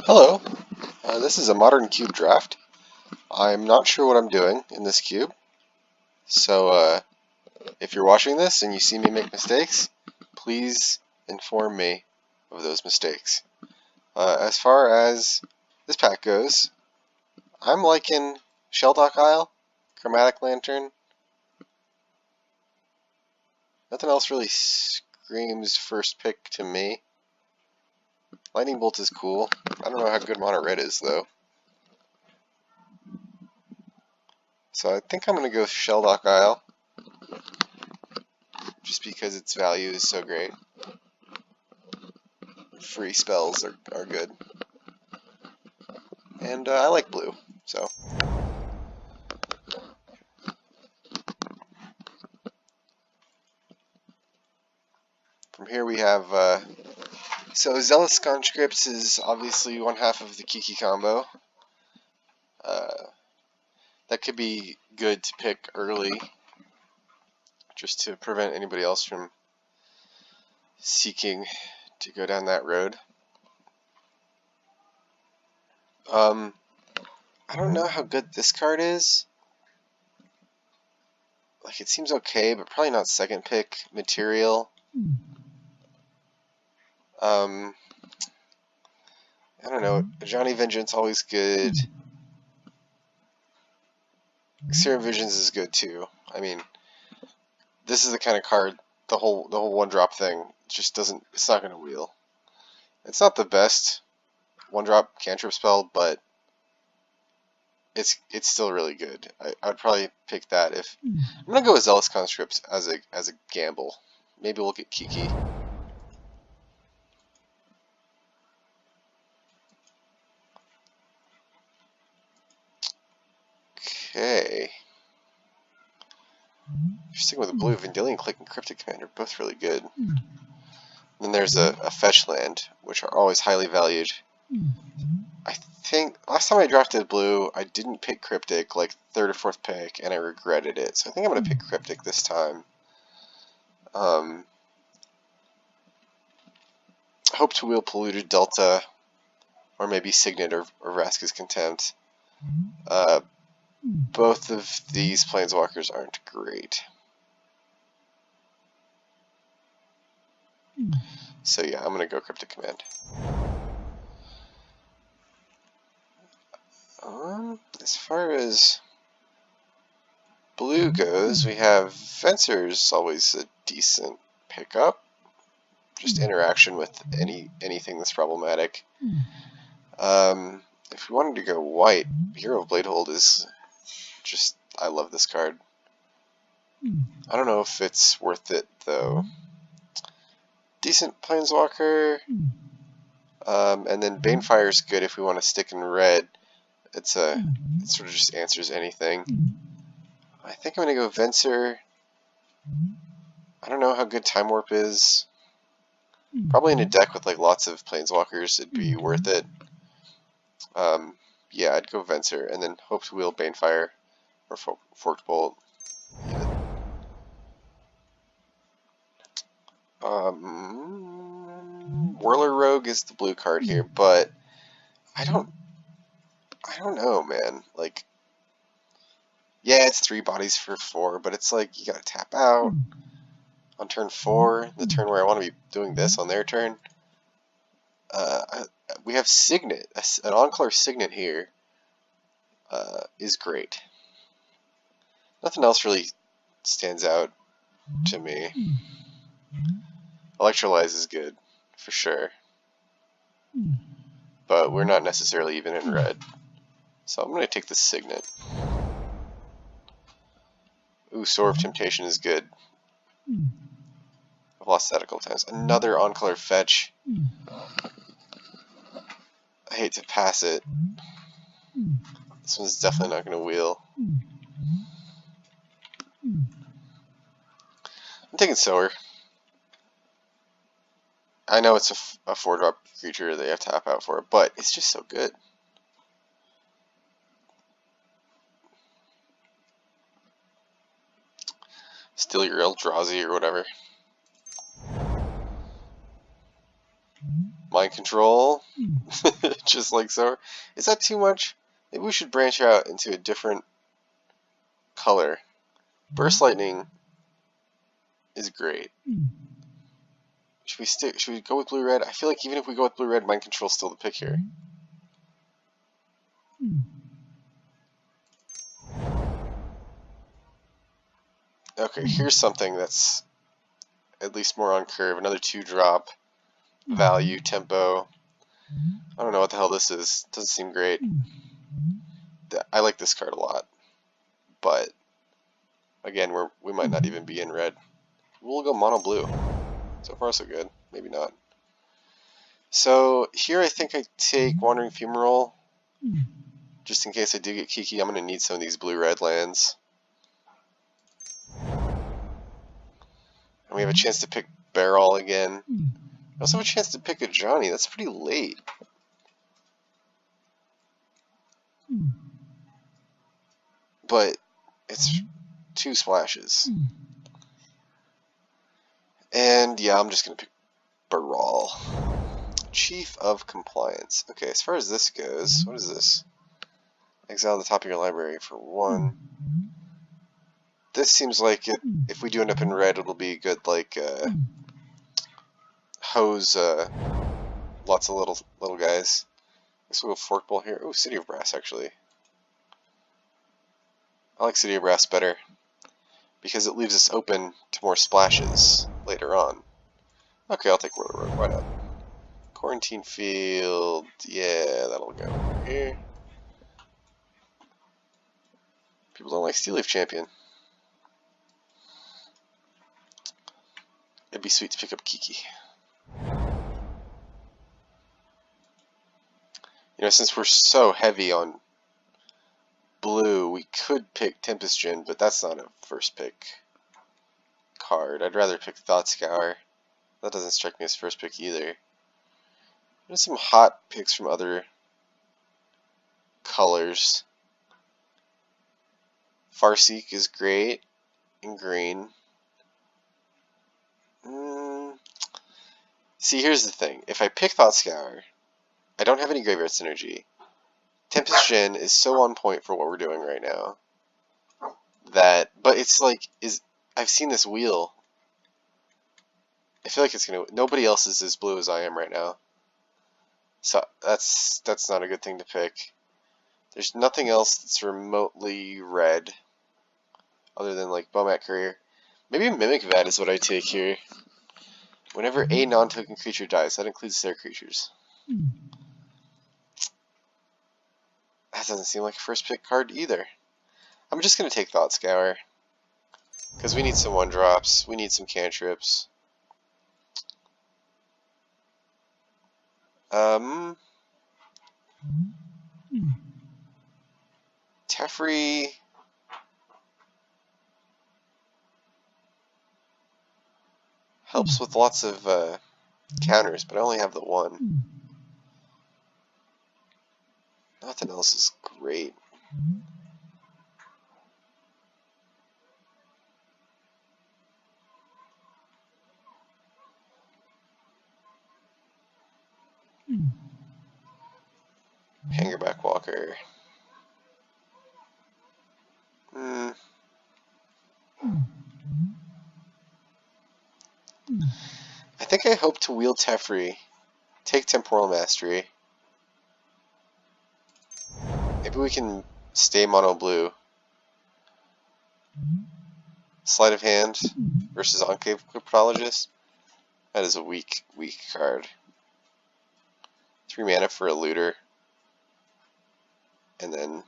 Hello, this is a modern cube draft. I'm not sure what I'm doing in this cube, so if you're watching this and you see me make mistakes, please inform me of those mistakes. As far as this pack goes, I'm liking Shelldock Isle, Chromatic Lantern. Nothing else really screams first pick to me. Lightning Bolt is cool. I don't know how good Mono Red is though. So I think I'm going to go Shelldock Isle, just because its value is so great. Free spells are good. And I like blue, so. From here we have, so Zealous Conscripts is obviously one half of the Kiki combo. That could be good to pick early, just to prevent anybody else from seeking to go down that road. I don't know how good this card is. Like, it seems okay, but probably not second pick material. I don't know. Johnny Vengeance always good. Serum Visions is good too. I mean, this is the kind of card, the whole one drop thing just doesn't. It's not gonna wheel. It's not the best one drop cantrip spell, but it's still really good. I'd probably pick that if I'm gonna go with Zealous Conscripts as a gamble. Maybe we'll get Kiki. Okay. If you're sticking with the blue, Vendilion Clique and Cryptic Command are both really good. Then there's a fetch land, which are always highly valued. I think last time I drafted blue, I didn't pick Cryptic, like third or fourth pick, and I regretted it. So I think I'm going to pick Cryptic this time. Hope to wheel Polluted Delta, or maybe Signet or Vraska's Contempt. Both of these Planeswalkers aren't great. So yeah, I'm going to go Cryptic Command. As far as blue goes, we have Fencer's always a decent pickup. Just interaction with anything that's problematic. If we wanted to go white, Hero of Bladehold is just, I love this card. I don't know if it's worth it though. Decent Planeswalker. And then Banefire is good if we want to stick in red. It sort of just answers anything. I think I'm going to go Venser. I don't know how good Time Warp is. Probably in a deck with like lots of Planeswalkers, it'd be worth it. Yeah, I'd go Venser, and then hope to wheel Banefire or Forked Bolt. Whirler Rogue is the blue card here, but I don't know, man. Like, yeah, it's 3 bodies for 4, but it's like you gotta tap out on turn 4, the turn where I want to be doing this on their turn. We have Signet, an Encore Signet here, is great. Nothing else really stands out to me. Electrolyze is good, for sure. But we're not necessarily even in red. So I'm going to take the Signet. Ooh, Sword of Temptation is good. I've lost that a couple times. Another on-color fetch. I hate to pass it. This one's definitely not going to wheel. I'm taking Sower. I know it's a 4-drop creature that you have to tap out for, but it's just so good. Steal your Eldrazi or whatever. Mind control. Just like so. Is that too much? Maybe we should branch out into a different color. Burst lightning is great. Should we go with blue red? I feel like even if we go with blue red, mind control is still the pick here. Okay, here's something that's at least more on curve. Another 2-drop. Value, tempo. I don't know what the hell this is. Doesn't seem great. I like this card a lot. But, again, we might not even be in red. We'll go mono blue. So far so good. Maybe not. So, here I think I take Wandering Fumarole. Just in case I do get Kiki, I'm going to need some of these blue-red lands. And we have a chance to pick Barrel again. We also have a chance to pick a Johnny. That's pretty late. But it's 2 splashes. And yeah, I'm just going to pick Barrel. Chief of Compliance. Okay, as far as this goes, what is this? Exile the top of your library for 1. This seems like it. If we do end up in red, it'll be good, like hose lots of little guys. Let's go Fork Bowl here. Oh, City of Brass actually. I like City of Brass better because it leaves us open to more splashes later on. Okay, I'll take Roto Road. Why not? Quarantine Field. Yeah, that'll go over here. People don't like Steel Leaf Champion. It'd be sweet to pick up Kiki. You know, since we're so heavy on blue, we could pick Tempest Djinn, but that's not a first pick card. I'd rather pick Thought Scour. That doesn't strike me as first pick either. There's some hot picks from other colors. Farseek is great in green. See, here's the thing. If I pick Thought Scour, I don't have any Graveyard Synergy. Tempest Djinn is so on point for what we're doing right now. But it's like, I've seen this wheel. I feel like it's gonna. Nobody else is as blue as I am right now. So that's not a good thing to pick. There's nothing else that's remotely red, other than like Bomat Courier. Maybe Mimic Vat is what I take here. Whenever a non-token creature dies, that includes their creatures. That doesn't seem like a first pick card either. I'm just going to take Thought Scour. Because we need some 1-drops. We need some cantrips. Teferi. Helps with lots of counters, but I only have the 1. Nothing else is great. Hangerback Walker. I think I hope to wheel Teferi, take Temporal Mastery. Maybe we can stay mono blue. Sleight of Hand versus Enclave Cryptologist. That is a weak card. 3 mana for a looter. And then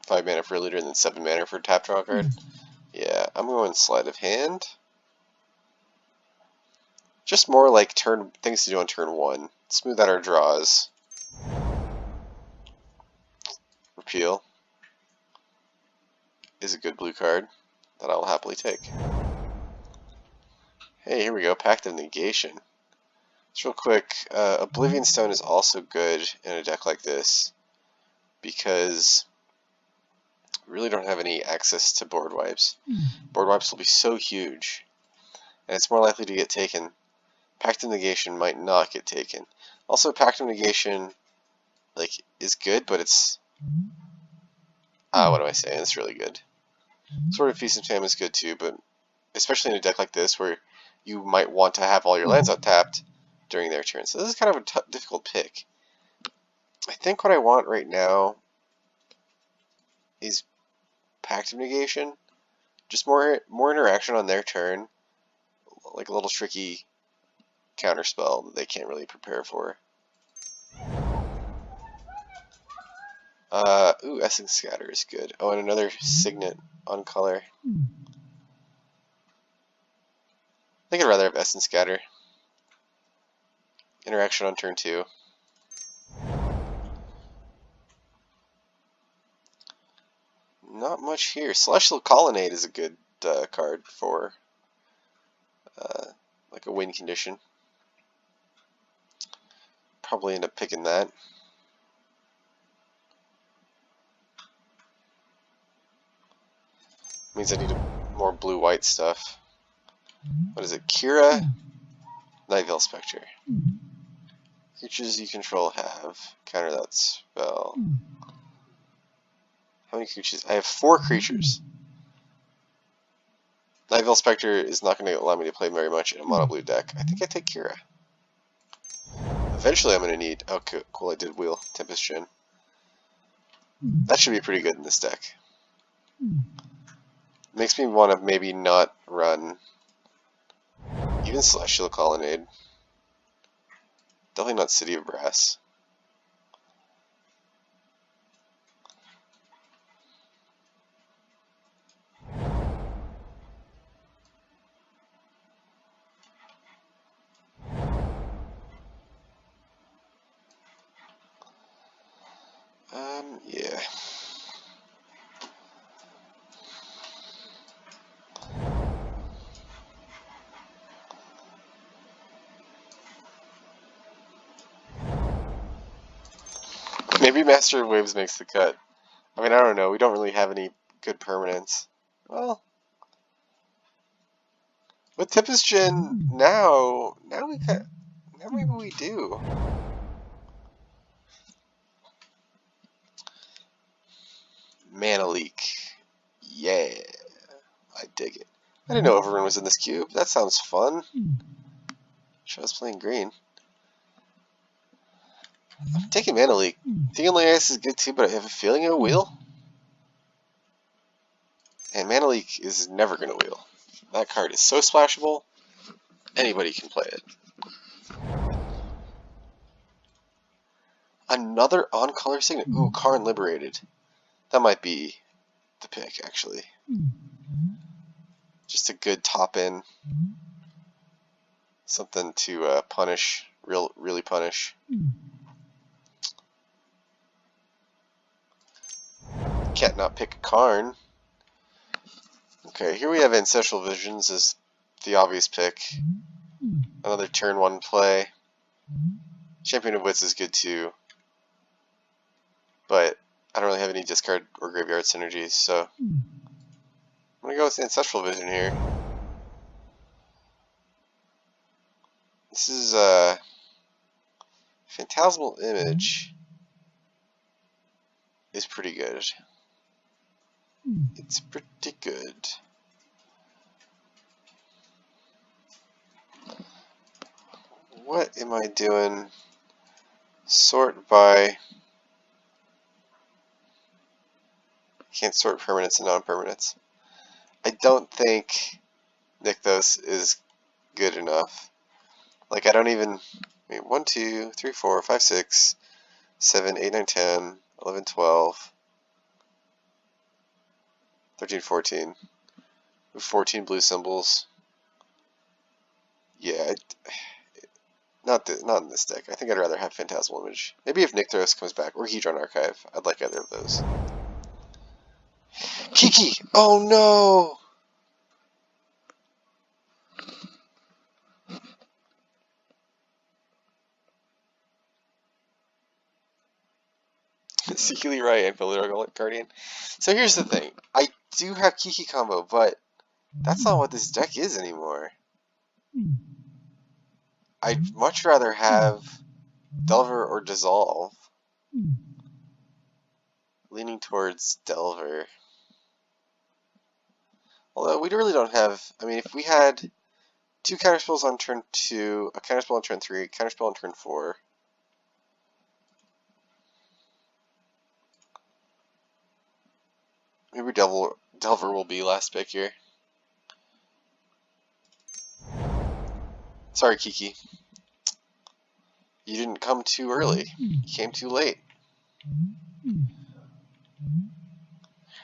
5 mana for a looter, and then 7 mana for a tap draw card. Yeah, I'm going Sleight of Hand. Just more like things to do on turn 1. Smooth out our draws. Repeal is a good blue card that I will happily take. Hey, here we go, Pact of Negation. Just real quick, Oblivion Stone is also good in a deck like this because we really don't have any access to board wipes. Board wipes will be so huge, and it's more likely to get taken Pact of Negation might not get taken. Also, Pact of Negation, like, is good, but it's... what am I saying? It's really good. Sword of Feast and Famine is good too, but especially in a deck like this where you might want to have all your lands untapped during their turn. So this is kind of a difficult pick. I think what I want right now is Pact of Negation. Just more interaction on their turn, like a little tricky counterspell that they can't really prepare for. Ooh, Essence Scatter is good. Oh, and another Signet on color. I think I'd rather have Essence Scatter. Interaction on turn 2. Not much here. Celestial Colonnade is a good card for like a win condition. Probably end up picking that. Means I need more blue-white stuff. What is it? Kira, Nightveil Spectre. Creatures you control have. Counter that spell. How many creatures? I have 4 creatures. Nightveil Spectre is not going to allow me to play very much in a mono blue deck. I think I take Kira. Eventually I'm going to need... Oh, cool, I did wheel Tempest Djinn. That should be pretty good in this deck. Makes me want to maybe not run even Celestial Colonnade. Definitely not City of Brass. Yeah. Maybe Master of Waves makes the cut. I mean, I don't know. We don't really have any good permanents. Well, with Tempest Djinn now maybe we do. Mana Leak. Yeah. I dig it. I didn't know Overrun was in this cube. That sounds fun. Wish I was playing green. I'm taking Mana Leak. Thinking Ice is good too, but I have a feeling it'll wheel. And Mana Leak is never going to wheel. That card is so splashable, anybody can play it. Another on-color Signet. Ooh, Karn Liberated. That might be the pick, actually. Just a good top-in. Something to punish, really punish. Can't not pick a Karn. Okay, here we have Ancestral Visions as the obvious pick. Another turn 1 play. Champion of Wits is good too. But I don't really have any discard or graveyard synergies, so I'm gonna go with Ancestral Vision here. This is Phantasmal Image is pretty good. It's pretty good. What am I doing? Sort by... Can't sort permanents and non-permanents. I don't think Nykthos is good enough. Like, I don't even... Wait, 1, 2, 3, 4, 5, 6, 7, 8, 9, 10, 11, 12, 13, 14. 14 blue symbols. Yeah, not in this deck. I think I'd rather have Phantasmal Image. Maybe if Nykthos comes back, or Hedron Archive. I'd like either of those. Kiki! Oh no! Secretly right and Political Guardian. So here's the thing. I do have Kiki combo, but that's not what this deck is anymore. I'd much rather have Delver or Dissolve. Leaning towards Delver. Although we really don't have, I mean, if we had 2 counterspells on turn 2, a counterspell on turn 3, a counterspell on turn 4. Maybe Delver will be last pick here. Sorry, Kiki. You didn't come too early. You came too late.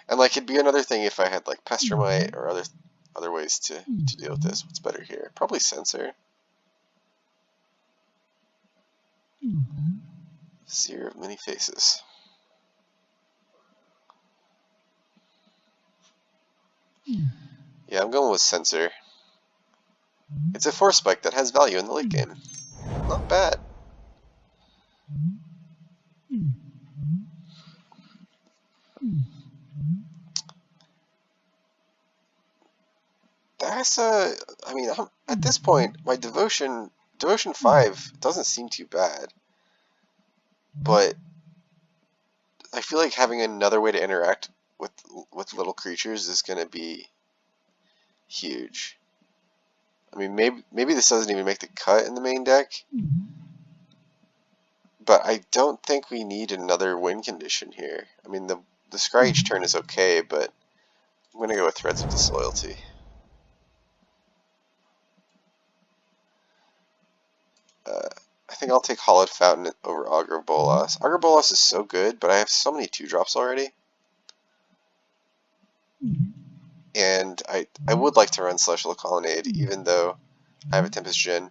And like, it'd be another thing if I had like Pestermite or other ways to deal with this. What's better here? Probably Censor. Seer of Many Faces. Yeah, I'm going with Censor. It's a Force Spike that has value in the late game. Not bad. That's I mean, at this point, my Devotion 5 doesn't seem too bad. But I feel like having another way to interact with little creatures is going to be huge. I mean, maybe this doesn't even make the cut in the main deck. But I don't think we need another win condition here. I mean, the Scry each turn is okay, but I'm going to go with Threads of Disloyalty. I think I'll take Hollowed Fountain over Augur Bolas. Augur Bolas is so good, but I have so many 2-drops already. And I would like to run Celestial Colonnade, even though I have a Tempest Djinn.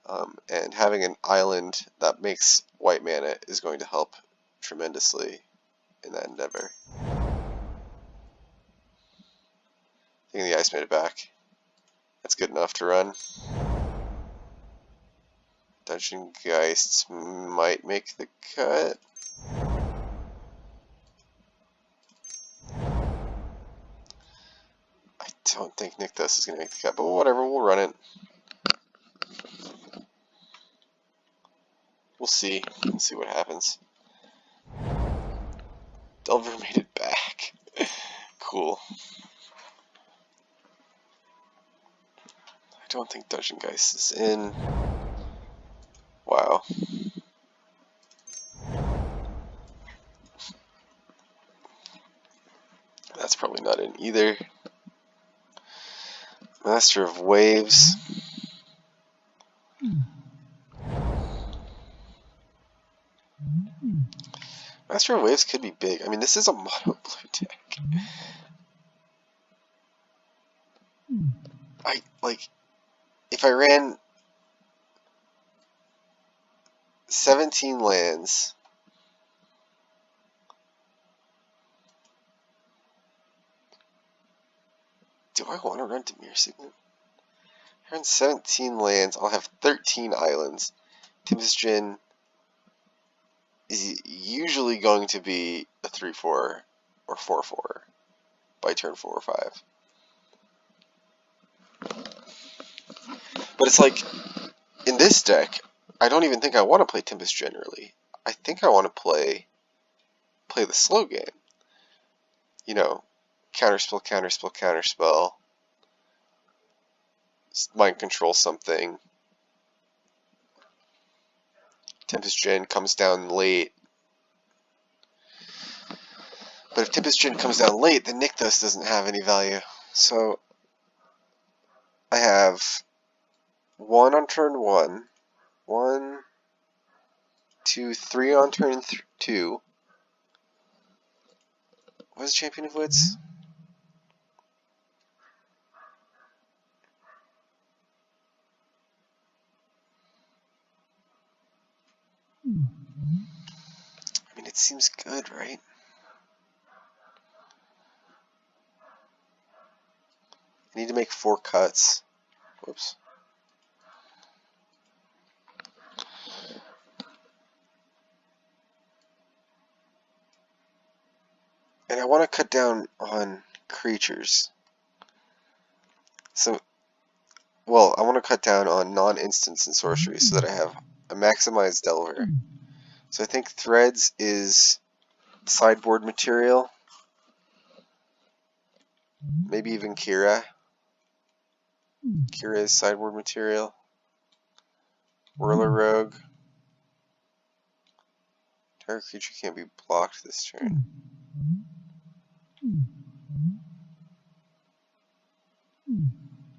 And having an island that makes white mana is going to help tremendously in that endeavor. Taking the Ice made it back. That's good enough to run. Dungeon Geists might make the cut. I don't think Nykthos is going to make the cut, but whatever, we'll run it. We'll see. We'll see what happens. Delver made it back. Cool. I don't think Dungeon Geist is in. Wow. That's probably not in either. Master of Waves. Master of Waves could be big. I mean, this is a mono blue deck. If I ran 17 lands, do I want to run Dimir Signet? I run 17 lands, I'll have 13 islands. Tempest Djinn is usually going to be a 3-4 or 4-4 by turn 4 or 5. But it's like, in this deck, I don't even think I want to play Tempest Djinn early. I think I want to play the slow game. You know, counterspell, counterspell, counterspell. Mind control something. Tempest Djinn comes down late. But if Tempest Djinn comes down late, then Nykthos doesn't have any value. So I have 1 on turn 1, 1, 2, 3 on turn 2. What is Champion of Wits? I mean, it seems good, right? I need to make 4 cuts. Whoops. And I want to cut down on creatures. So well, I want to cut down on non-instants and sorcery so that I have a maximized Delver. So I think Threads is sideboard material. Maybe even Kira. Kira is sideboard material. Whirler Rogue. Target creature can't be blocked this turn.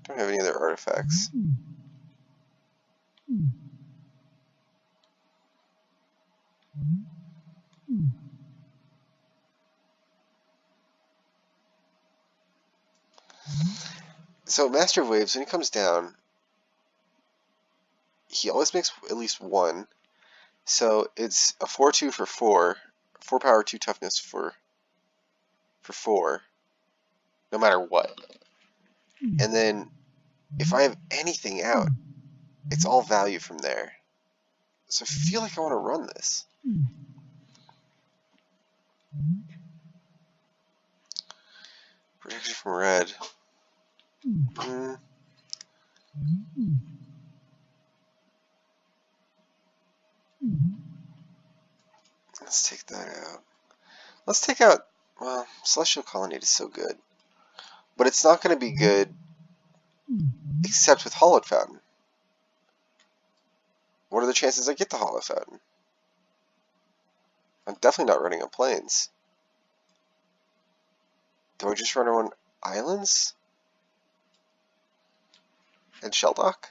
Don't have any other artifacts. So Master of Waves, when he comes down, he always makes at least one. So it's a 4/2 for 4, 4 power, 2 toughness for 4, no matter what. And then if I have anything out, it's all value from there. So I feel like I want to run this. Protection from red. Let's take that out. Let's take out, well, Celestial Colonnade is so good. But it's not going to be good except with Hallowed Fountain. What are the chances I get the Hallowed Fountain? I'm definitely not running on plains. Do I just run on islands? And Shelldock?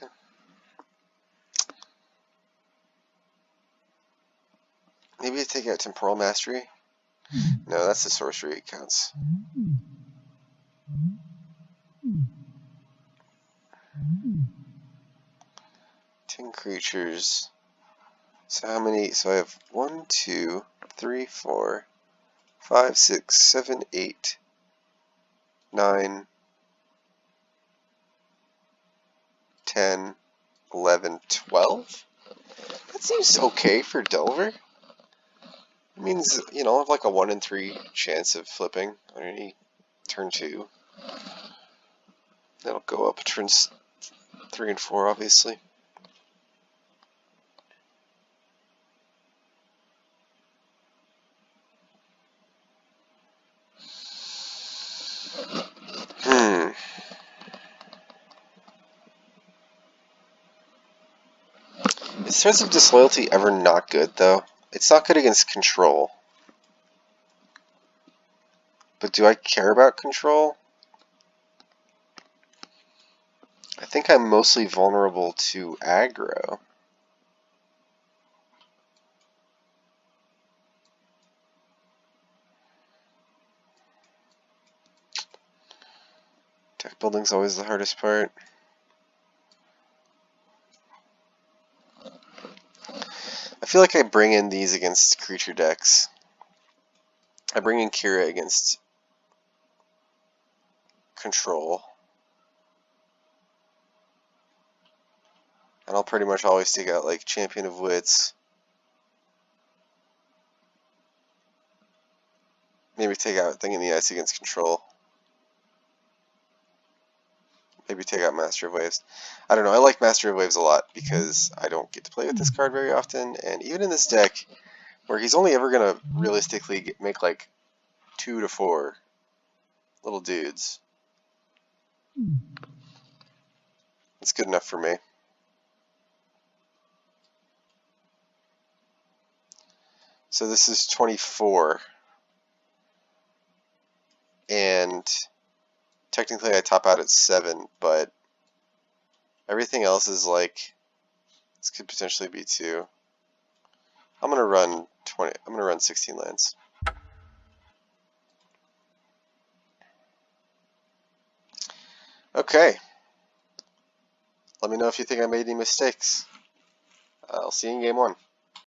Maybe I take out Temporal Mastery? No, that's the sorcery, it counts. Ten creatures. So how many? So I have 1, 2, 3, 4, 5, 6, 7, 8, 9, 10, 11, 12? That seems okay for Delver. It means, you know, I have like a 1 in 3 chance of flipping on any turn 2. That'll go up turns 3 and 4, obviously. Is Threads of Disloyalty ever not good, though? It's not good against control. But do I care about control? I think I'm mostly vulnerable to aggro. Deck building's always the hardest part. I feel like I bring in these against creature decks. I bring in Kira against control. And I'll pretty much always take out like Champion of Wits. Maybe take out Thing in the Ice against control. Maybe take out Master of Waves. I don't know, I like Master of Waves a lot because I don't get to play with this card very often, and even in this deck, where he's only ever going to realistically make like 2 to 4 little dudes. It's good enough for me. So this is 24. And technically I top out at 7, but everything else is like, this could potentially be 2. I'm gonna run 16 lands. Okay. Let me know if you think I made any mistakes. I'll see you in game 1.